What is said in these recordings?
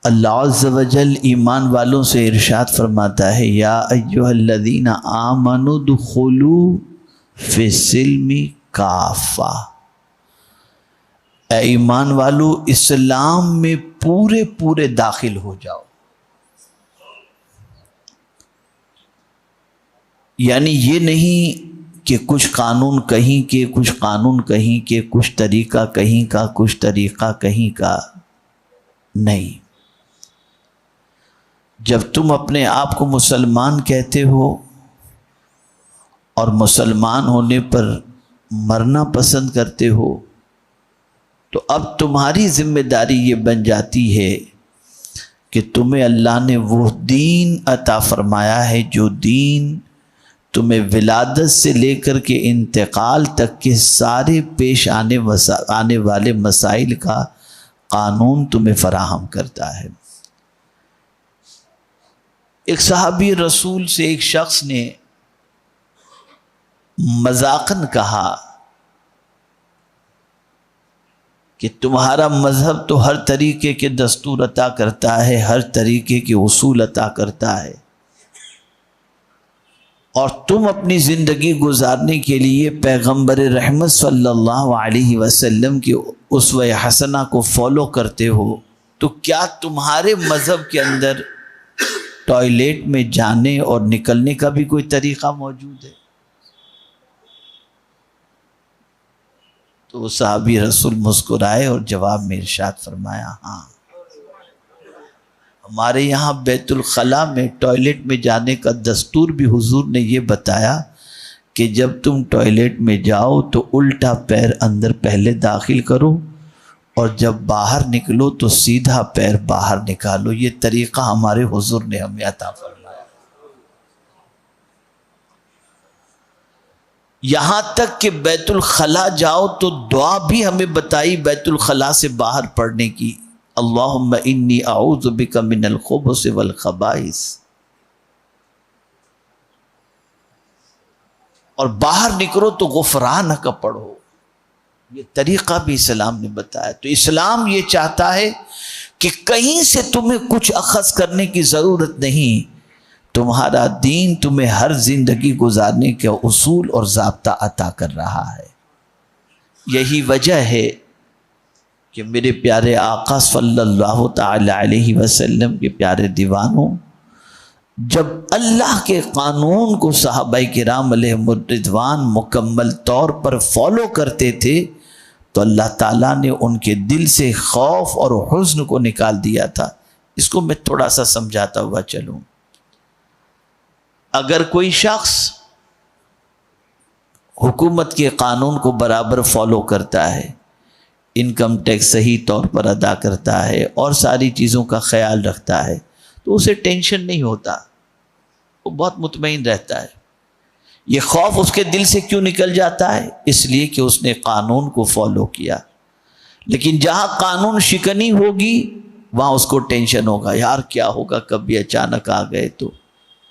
اللہ عز و جل ایمان والوں سے ارشاد فرماتا ہے یا ایھا الذین آمنوا ادخلوا فی السلم کافہ، اے ایمان والو اسلام میں پورے داخل ہو جاؤ۔ یعنی یہ نہیں کہ کچھ قانون کہیں کے، کچھ قانون کہیں کے، کچھ طریقہ کہیں کا، کچھ طریقہ کہیں کا، نہیں۔ جب تم اپنے آپ کو مسلمان کہتے ہو اور مسلمان ہونے پر مرنا پسند کرتے ہو تو اب تمہاری ذمہ داری یہ بن جاتی ہے کہ تمہیں اللہ نے وہ دین عطا فرمایا ہے جو دین تمہیں ولادت سے لے کر کے انتقال تک کے سارے پیش آنے والے مسائل کا قانون تمہیں فراہم کرتا ہے۔ ایک صحابی رسول سے ایک شخص نے مذاقاً کہا کہ تمہارا مذہب تو ہر طریقے کے دستور عطا کرتا ہے، ہر طریقے کے اصول عطا کرتا ہے، اور تم اپنی زندگی گزارنے کے لیے پیغمبر رحمت صلی اللہ علیہ وسلم کی اسوہ حسنہ کو فالو کرتے ہو، تو کیا تمہارے مذہب کے اندر ٹوائلٹ میں جانے اور نکلنے کا بھی کوئی طریقہ موجود ہے؟ تو وہ صحابی رسول مسکرائے اور جواب میں ارشاد فرمایا ہاں، ہمارے یہاں بیت الخلاء میں ٹوائلٹ میں جانے کا دستور بھی حضور نے یہ بتایا کہ جب تم ٹوائلٹ میں جاؤ تو الٹا پیر اندر پہلے داخل کرو اور جب باہر نکلو تو سیدھا پیر باہر نکالو۔ یہ طریقہ ہمارے حضور نے ہمیں عطا فرمایا۔ یہاں تک کہ بیت الخلاء جاؤ تو دعا بھی ہمیں بتائی بیت الخلاء سے باہر پڑھنے کی، اللہم انی اعوذ بک من الخبث والخبائث، اور باہر نکلو تو غفرانک پڑھو۔ یہ طریقہ بھی اسلام نے بتایا۔ تو اسلام یہ چاہتا ہے کہ کہیں سے تمہیں کچھ اخذ کرنے کی ضرورت نہیں، تمہارا دین تمہیں ہر زندگی گزارنے کے اصول اور ضابطہ عطا کر رہا ہے۔ یہی وجہ ہے کہ میرے پیارے آقا صلی اللہ تعالی علیہ وسلم کے پیارے دیوانوں، جب اللہ کے قانون کو صحابہ کرام علیہم الرضوان مکمل طور پر فالو کرتے تھے تو اللہ تعالیٰ نے ان کے دل سے خوف اور حزن کو نکال دیا تھا۔ اس کو میں تھوڑا سا سمجھاتا ہوا چلوں۔ اگر کوئی شخص حکومت کے قانون کو برابر فالو کرتا ہے، انکم ٹیکس صحیح طور پر ادا کرتا ہے اور ساری چیزوں کا خیال رکھتا ہے تو اسے ٹینشن نہیں ہوتا، وہ بہت مطمئن رہتا ہے۔ یہ خوف اس کے دل سے کیوں نکل جاتا ہے؟ اس لیے کہ اس نے قانون کو فالو کیا۔ لیکن جہاں قانون شکنی ہوگی وہاں اس کو ٹینشن ہوگا، یار کیا ہوگا کبھی اچانک آ گئے تو،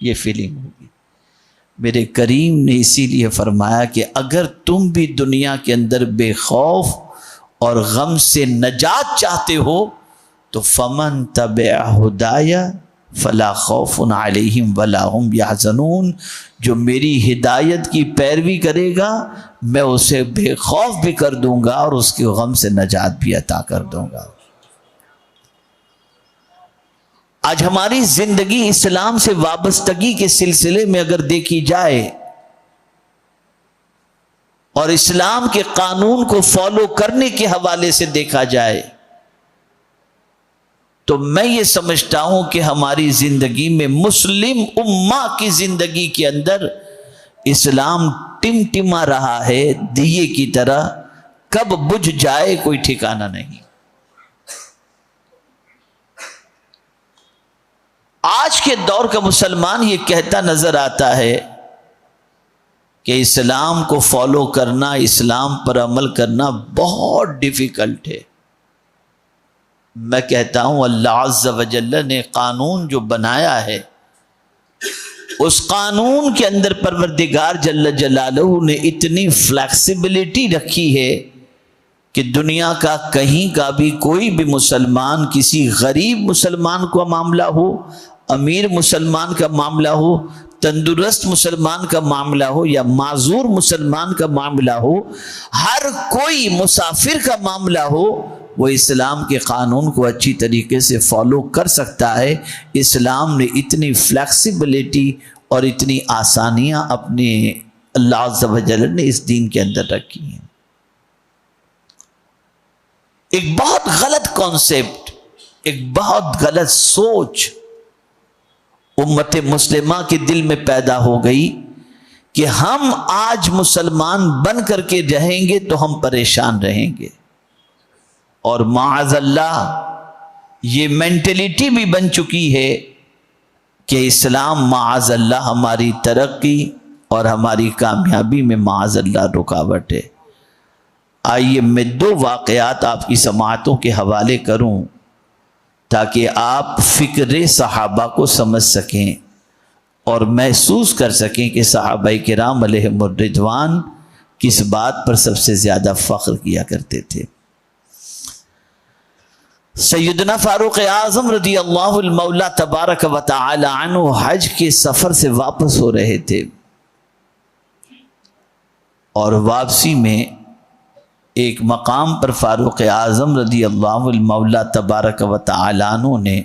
یہ فیلنگ ہوگی۔ میرے کریم نے اسی لیے فرمایا کہ اگر تم بھی دنیا کے اندر بے خوف اور غم سے نجات چاہتے ہو تو فمن تبع ہدایا فلا خوف علیہم ولا هم یحزنون، جو میری ہدایت کی پیروی کرے گا میں اسے بے خوف بھی کر دوں گا اور اس کے غم سے نجات بھی عطا کر دوں گا۔ آج ہماری زندگی اسلام سے وابستگی کے سلسلے میں اگر دیکھی جائے اور اسلام کے قانون کو فالو کرنے کے حوالے سے دیکھا جائے تو میں یہ سمجھتا ہوں کہ ہماری زندگی میں مسلم امہ کی زندگی کے اندر اسلام ٹمٹما رہا ہے دیے کی طرح، کب بجھ جائے کوئی ٹھکانہ نہیں۔ آج کے دور کا مسلمان یہ کہتا نظر آتا ہے کہ اسلام کو فالو کرنا، اسلام پر عمل کرنا بہت ڈیفیکلٹ ہے۔ میں کہتا ہوں اللہ عز و جل نے قانون جو بنایا ہے اس قانون کے اندر پروردگار جل جلالہ نے اتنی فلیکسیبلٹی رکھی ہے کہ دنیا کا کہیں کا بھی کوئی بھی مسلمان کسی غریب مسلمان کا معاملہ ہو، امیر مسلمان کا معاملہ ہو، تندرست مسلمان کا معاملہ ہو یا معذور مسلمان کا معاملہ ہو، ہر کوئی مسافر کا معاملہ ہو، وہ اسلام کے قانون کو اچھی طریقے سے فالو کر سکتا ہے۔ اسلام نے اتنی فلیکسیبلٹی اور اتنی آسانیاں اپنے اللہ عز و جل نے اس دین کے اندر رکھی ہیں۔ ایک بہت غلط کانسیپٹ، ایک بہت غلط سوچ امت مسلمہ کے دل میں پیدا ہو گئی کہ ہم آج مسلمان بن کر کے رہیں گے تو ہم پریشان رہیں گے، اور معاذ اللہ یہ مینٹلٹی بھی بن چکی ہے کہ اسلام معاذ اللہ ہماری ترقی اور ہماری کامیابی میں معاذ اللہ رکاوٹ ہے۔ آئیے میں 2 واقعات آپ کی سماعتوں کے حوالے کروں تاکہ آپ فکر صحابہ کو سمجھ سکیں اور محسوس کر سکیں کہ صحابہ کرام علیہم الرضوان کس بات پر سب سے زیادہ فخر کیا کرتے تھے۔ سیدنا فاروق اعظم رضی اللہ المولا تبارک و تعالی عنہ حج کے سفر سے واپس ہو رہے تھے، اور واپسی میں ایک مقام پر فاروق اعظم رضی اللہ المولا تبارک و تعالی عنہ نے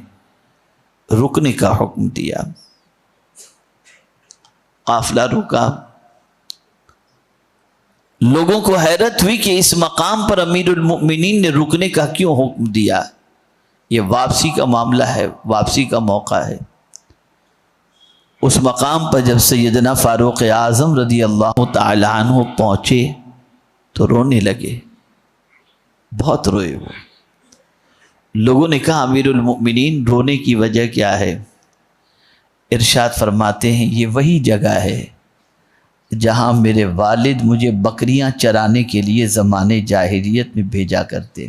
رکنے کا حکم دیا۔ قافلہ رکا، لوگوں کو حیرت ہوئی کہ اس مقام پر امیر المؤمنین نے رکنے کا کیوں حکم دیا، یہ واپسی کا معاملہ ہے، واپسی کا موقع ہے۔ اس مقام پر جب سیدنا فاروق اعظم رضی اللہ تعالی عنہ پہنچے تو رونے لگے، بہت روئے وہ۔ لوگوں نے کہا امیر المؤمنین رونے کی وجہ کیا ہے؟ ارشاد فرماتے ہیں یہ وہی جگہ ہے جہاں میرے والد مجھے بکریاں چرانے کے لیے زمانے جاہلیت میں بھیجا کرتے،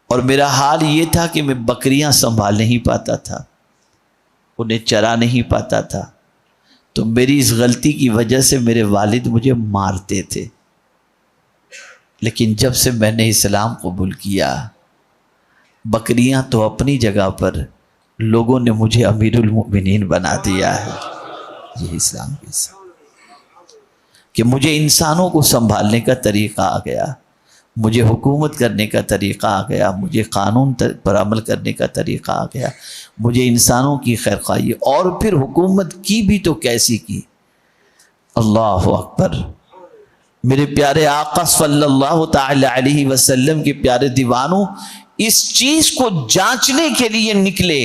اور میرا حال یہ تھا کہ میں بکریاں سنبھال نہیں پاتا تھا، انہیں چرا نہیں پاتا تھا، تو میری اس غلطی کی وجہ سے میرے والد مجھے مارتے تھے۔ لیکن جب سے میں نے اسلام قبول کیا، بکریاں تو اپنی جگہ پر، لوگوں نے مجھے امیر المؤمنین بنا دیا ہے۔ یہ اسلام کے ساتھ کہ مجھے انسانوں کو سنبھالنے کا طریقہ آ گیا، مجھے حکومت کرنے کا طریقہ آ گیا، مجھے قانون پر عمل کرنے کا طریقہ آ گیا، مجھے انسانوں کی خیرخواہی، اور پھر حکومت کی بھی تو کیسی کی۔ اللہ اکبر! میرے پیارے آقا صلی اللہ تعالی علیہ وسلم کے پیارے دیوانوں اس چیز کو جانچنے کے لیے نکلے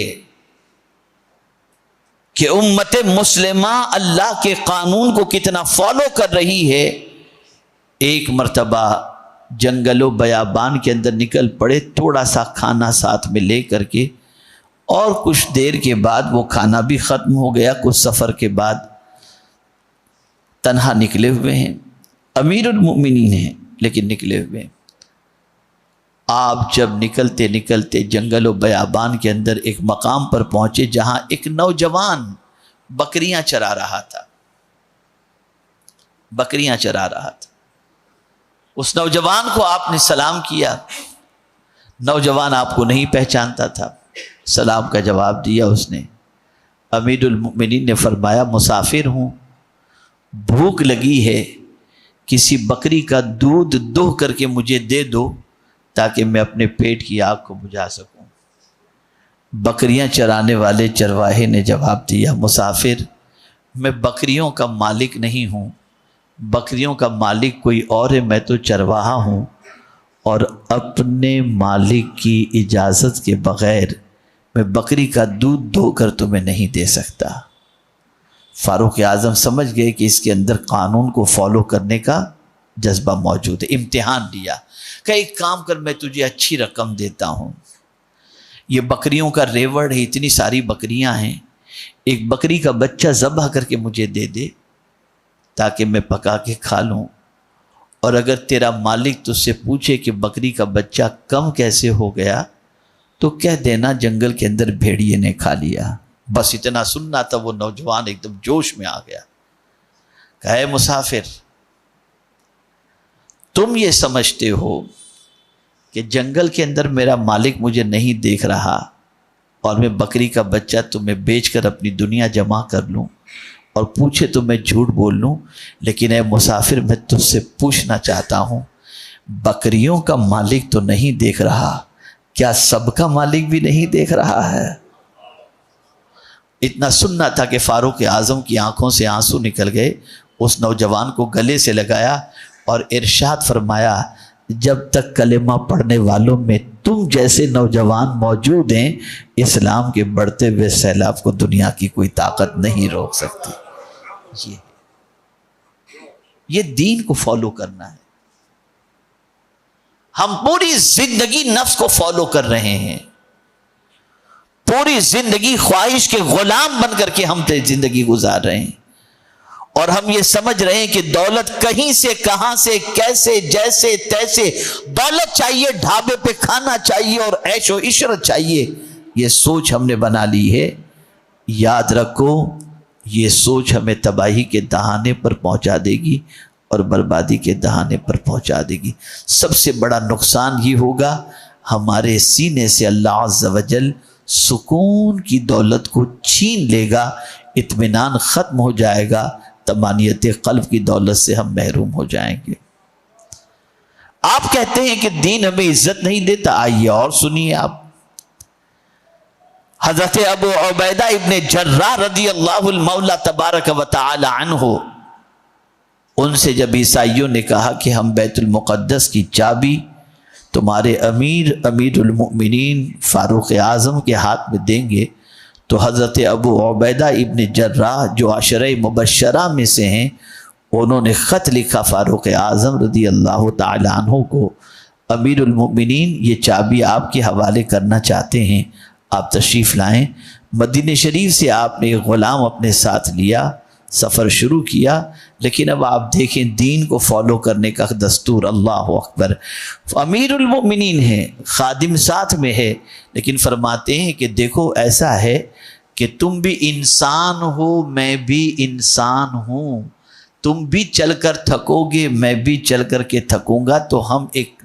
کہ امت مسلمہ اللہ کے قانون کو کتنا فالو کر رہی ہے۔ ایک مرتبہ جنگل و بیابان کے اندر نکل پڑے، تھوڑا سا کھانا ساتھ میں لے کر کے، اور کچھ دیر کے بعد وہ کھانا بھی ختم ہو گیا۔ کچھ سفر کے بعد تنہا نکلے ہوئے ہیں، امیر المؤمنین ہیں لیکن نکلے ہوئے ہیں۔ آپ جب نکلتے نکلتے جنگل و بیابان کے اندر ایک مقام پر پہنچے جہاں ایک نوجوان بکریاں چرا رہا تھا، بکریاں چرا رہا تھا۔ اس نوجوان کو آپ نے سلام کیا، نوجوان آپ کو نہیں پہچانتا تھا، سلام کا جواب دیا اس نے۔ امیر المؤمنین نے فرمایا مسافر ہوں، بھوک لگی ہے، کسی بکری کا دودھ دوہ کر کے مجھے دے دو تاکہ میں اپنے پیٹ کی آگ کو بجھا سکوں۔ بکریاں چرانے والے چرواہے نے جواب دیا مسافر میں بکریوں کا مالک نہیں ہوں، بکریوں کا مالک کوئی اور ہے، میں تو چرواہا ہوں، اور اپنے مالک کی اجازت کے بغیر میں بکری کا دودھ دھو کر تمہیں نہیں دے سکتا۔ فاروق اعظم سمجھ گئے کہ اس کے اندر قانون کو فالو کرنے کا جذبہ موجود ہے۔ امتحان لیا کہ ایک کام کر، میں تجھے اچھی رقم دیتا ہوں، یہ بکریوں کا ریوڑ ہے، اتنی ساری بکریاں ہیں، ایک بکری کا بچہ ذبح کر کے مجھے دے دے تاکہ میں پکا کے کھا لوں، اور اگر تیرا مالک تجھ سے پوچھے کہ بکری کا بچہ کم کیسے ہو گیا تو کہہ دینا جنگل کے اندر بھیڑیے نے کھا لیا۔ بس اتنا سننا تھا، وہ نوجوان ایک دم جوش میں آ گیا، کہا اے مسافر، تم یہ سمجھتے ہو کہ جنگل کے اندر میرا مالک مجھے نہیں دیکھ رہا اور میں بکری کا بچہ تمہیں بیچ کر اپنی دنیا جمع کر لوں اور پوچھے تو میں جھوٹ بول لوں، لیکن اے مسافر میں تجھ سے پوچھنا چاہتا ہوں، بکریوں کا مالک تو نہیں دیکھ رہا، کیا سب کا مالک بھی نہیں دیکھ رہا ہے؟ اتنا سننا تھا کہ فاروق اعظم کی آنکھوں سے آنسو نکل گئے، اس نوجوان کو گلے سے لگایا اور ارشاد فرمایا، جب تک کلمہ پڑھنے والوں میں تم جیسے نوجوان موجود ہیں، اسلام کے بڑھتے ہوئے سیلاب کو دنیا کی کوئی طاقت نہیں روک سکتی۔ یہ دین کو فالو کرنا ہے۔ ہم پوری زندگی نفس کو فالو کر رہے ہیں، پوری زندگی خواہش کے غلام بن کر کے ہم زندگی گزار رہے ہیں، اور ہم یہ سمجھ رہے ہیں کہ دولت کہیں سے کہاں سے کیسے جیسے تیسے دولت چاہیے، ڈھابے پہ کھانا چاہیے اور عیش و عشرت چاہیے، یہ سوچ ہم نے بنا لی ہے۔ یاد رکھو، یہ سوچ ہمیں تباہی کے دہانے پر پہنچا دے گی اور بربادی کے دہانے پر پہنچا دے گی۔ سب سے بڑا نقصان یہ ہوگا، ہمارے سینے سے اللہ عز و جل سکون کی دولت کو چھین لے گا، اطمینان ختم ہو جائے گا، طمانینت قلب کی دولت سے ہم محروم ہو جائیں گے۔ آپ کہتے ہیں کہ دین ہمیں عزت نہیں دیتا، آئیے اور سنیے آپ۔ حضرت ابو عبیدہ ابن جراح رضی اللہ المولا تبارک و تعالی عنہ، ان سے جب عیسائیوں نے کہا کہ ہم بیت المقدس کی چابی تمہارے امیر المؤمنین فاروق اعظم کے ہاتھ میں دیں گے، تو حضرت ابو عبیدہ ابن جراح جو عشرہ مبشرہ میں سے ہیں، انہوں نے خط لکھا فاروق اعظم رضی اللہ تعالی عنہ کو، امیر المؤمنین یہ چابی آپ کے حوالے کرنا چاہتے ہیں، آپ تشریف لائیں۔ مدینہ شریف سے آپ نے ایک غلام اپنے ساتھ لیا، سفر شروع کیا، لیکن اب آپ دیکھیں دین کو فالو کرنے کا دستور، اللہ اکبر، امیر المؤمنین ہے، خادم ساتھ میں ہے، لیکن فرماتے ہیں کہ دیکھو ایسا ہے کہ تم بھی انسان ہو، میں بھی انسان ہوں، تم بھی چل کر تھکو گے، میں بھی چل کر کے تھکوں گا، تو ہم ایک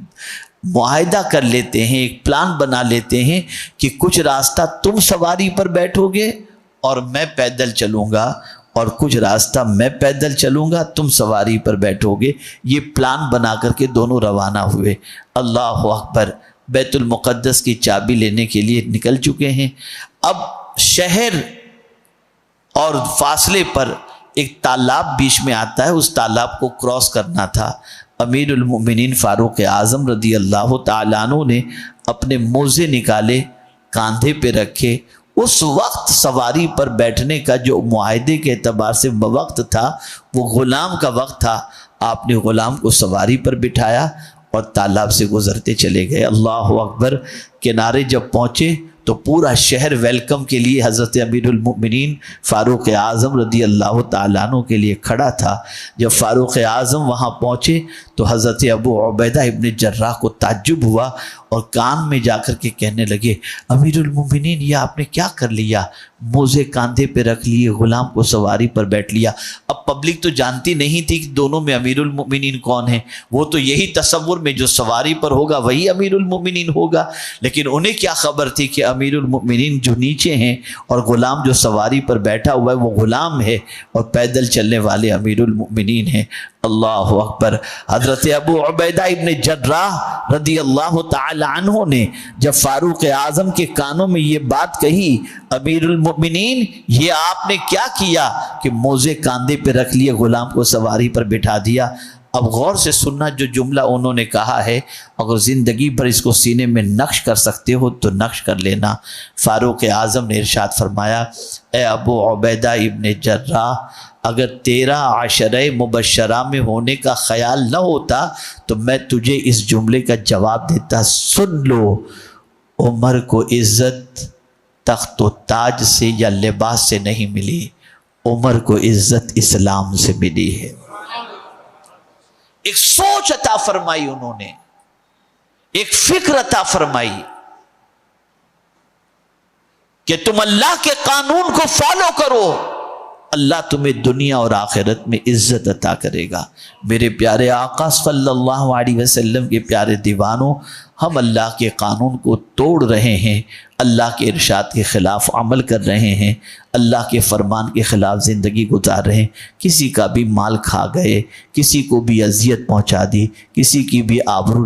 معاہدہ کر لیتے ہیں، ایک پلان بنا لیتے ہیں کہ کچھ راستہ تم سواری پر بیٹھو گے اور میں پیدل چلوں گا، اور کچھ راستہ میں پیدل چلوں گا تم سواری پر بیٹھو گے۔ یہ پلان بنا کر کے دونوں روانہ ہوئے۔ اللہ اکبر، بیت المقدس کی چابی لینے کے لیے نکل چکے ہیں۔ اب شہر اور فاصلے پر ایک تالاب بیچ میں آتا ہے، اس تالاب کو کراس کرنا تھا۔ امیر المؤمنین فاروق اعظم رضی اللہ تعالیٰ عنہ نے اپنے موزے نکالے، کاندھے پہ رکھے۔ اس وقت سواری پر بیٹھنے کا جو معاہدے کے اعتبار سے وقت تھا، وہ غلام کا وقت تھا۔ آپ نے غلام کو سواری پر بٹھایا اور تالاب سے گزرتے چلے گئے۔ اللہ اکبر، کنارے جب پہنچے تو پورا شہر ویلکم کے لیے حضرت امیر المؤمنین فاروق اعظم رضی اللہ تعالیٰ عنہ کے لیے کھڑا تھا۔ جب فاروق اعظم وہاں پہنچے تو حضرت ابو عبیدہ ابن جراح کو تعجب ہوا اور کان میں جا کر کے کہنے لگے، امیر المؤمنین یہ آپ نے کیا کر لیا؟ موزے کاندھے پہ رکھ لیے، غلام کو سواری پر بیٹھ لیا۔ اب پبلک تو جانتی نہیں تھی کہ دونوں میں امیر المؤمنین کون ہیں، وہ تو یہی تصور میں جو سواری پر ہوگا وہی امیر المؤمنین ہوگا، لیکن انہیں کیا خبر تھی کہ امیر المؤمنین جو نیچے ہیں اور غلام جو سواری پر بیٹھا ہوا ہے وہ غلام ہے اور پیدل چلنے والے امیر المؤمنین ہیں۔ اللہ اکبر۔ حضرت ابو عبیدہ ابن جراح رضی اللہ تعالی عنہ نے جب فاروق اعظم کے کانوں میں یہ بات کہی، امیر المؤمنین یہ آپ نے کیا کیا کہ موزے کاندھے پہ رکھ لیے، غلام کو سواری پر بٹھا دیا؟ اب غور سے سننا، جو جملہ انہوں نے کہا ہے اگر زندگی بھر اس کو سینے میں نقش کر سکتے ہو تو نقش کر لینا۔ فاروق اعظم نے ارشاد فرمایا، اے ابو عبیدہ ابن جراح، اگر تیرا عشرہ مبشرہ میں ہونے کا خیال نہ ہوتا تو میں تجھے اس جملے کا جواب دیتا، سن لو، عمر کو عزت تخت و تاج سے یا لباس سے نہیں ملی، عمر کو عزت اسلام سے ملی ہے۔ ایک سوچ عطا فرمائی انہوں نے، ایک فکر عطا فرمائی کہ تم اللہ کے قانون کو فالو کرو، اللہ تمہیں دنیا اور آخرت میں عزت عطا کرے گا۔ میرے پیارے آقا صلی اللہ علیہ وسلم کے پیارے دیوانوں، ہم اللہ کے قانون کو توڑ رہے ہیں، اللہ کے ارشاد کے خلاف عمل کر رہے ہیں، اللہ کے فرمان کے خلاف زندگی گزار رہے ہیں، کسی کا بھی مال کھا گئے، کسی کو بھی اذیت پہنچا دی، کسی کی بھی آبرو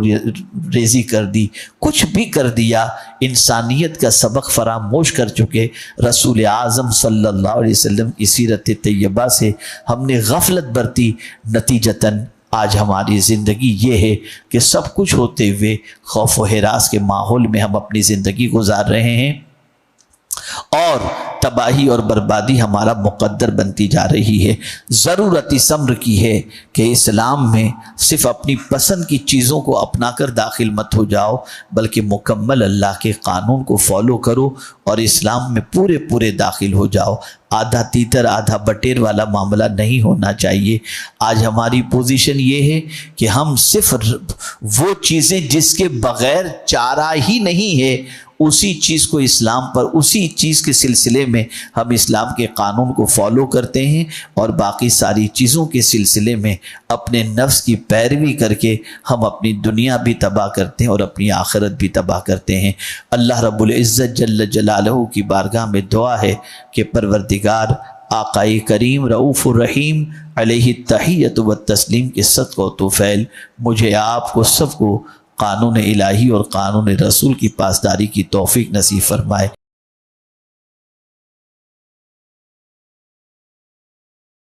ریزی کر دی، کچھ بھی کر دیا، انسانیت کا سبق فراموش کر چکے۔ رسول اعظم صلی اللہ علیہ وسلم کی سیرت طیبہ سے ہم نے غفلت برتی، نتیجتاً آج ہماری زندگی یہ ہے کہ سب کچھ ہوتے ہوئے خوف و ہراس کے ماحول میں ہم اپنی زندگی گزار رہے ہیں، اور تباہی اور بربادی ہمارا مقدر بنتی جا رہی ہے۔ ضرورت اس امر کی ہے کہ اسلام میں صرف اپنی پسند کی چیزوں کو اپنا کر داخل مت ہو جاؤ، بلکہ مکمل اللہ کے قانون کو فالو کرو اور اسلام میں پورے داخل ہو جاؤ۔ آدھا تیتر آدھا بٹیر والا معاملہ نہیں ہونا چاہیے۔ آج ہماری پوزیشن یہ ہے کہ ہم صرف وہ چیزیں جس کے بغیر چارہ ہی نہیں ہے اسی چیز کو اسلام پر، اسی چیز کے سلسلے میں ہم اسلام کے قانون کو فالو کرتے ہیں، اور باقی ساری چیزوں کے سلسلے میں اپنے نفس کی پیروی کر کے ہم اپنی دنیا بھی تباہ کرتے ہیں اور اپنی آخرت بھی تباہ کرتے ہیں۔ اللہ رب العزت جل جلالہ کی بارگاہ میں دعا ہے کہ پروردگار آقائے کریم رؤوف الرحیم علیہ التحیۃ والتسلیم کے صدقہ و توفیل مجھے، آپ کو، سب کو قانون الہی اور قانون رسول کی پاسداری کی توفیق نصیب فرمائے۔